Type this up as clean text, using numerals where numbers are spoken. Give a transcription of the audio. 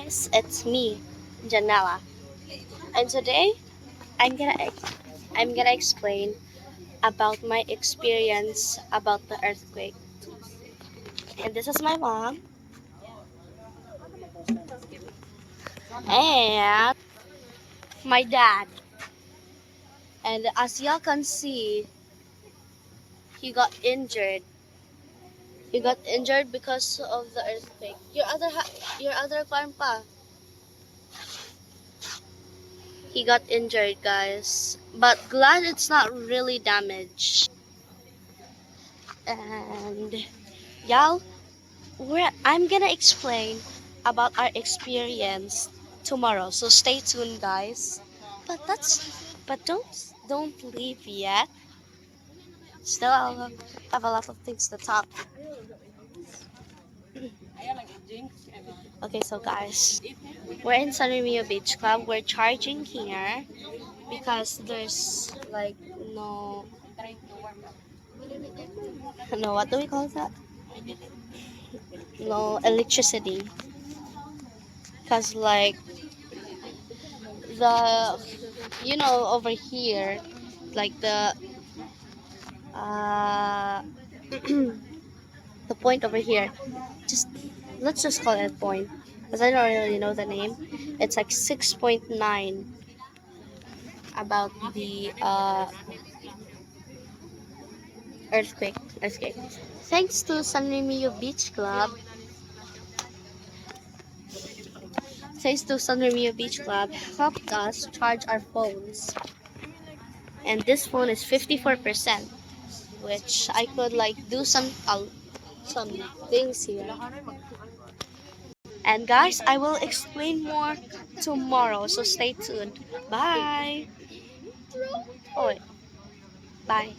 It's me, Janella, and today I'm gonna I'm gonna explain about my experience about the earthquake. And this is my mom and my dad. And as y'all can see, he got injured. He got injured because of the earthquake. Your other grandpa, he got injured, guys. But glad it's not really damaged. And y'all, I'm gonna explain about our experience tomorrow. So stay tuned, guys. But don't leave yet. Still have a lot of things to talk. Okay, so guys, we're in San Romeo Beach Club. We're charging here because there's like no, what do we call that? No electricity. Cause like the over here, like uh the point over here, just let's just call it a point because I don't really know the name. It's like 6.9 about the earthquake. Thanks to San Remio Beach Club. Thanks to San Remio Beach Club helped us charge our phones. And this phone is 54%, which I could like do some things here. And guys, I will explain more tomorrow, so stay tuned. Bye. Oh, wait. Bye.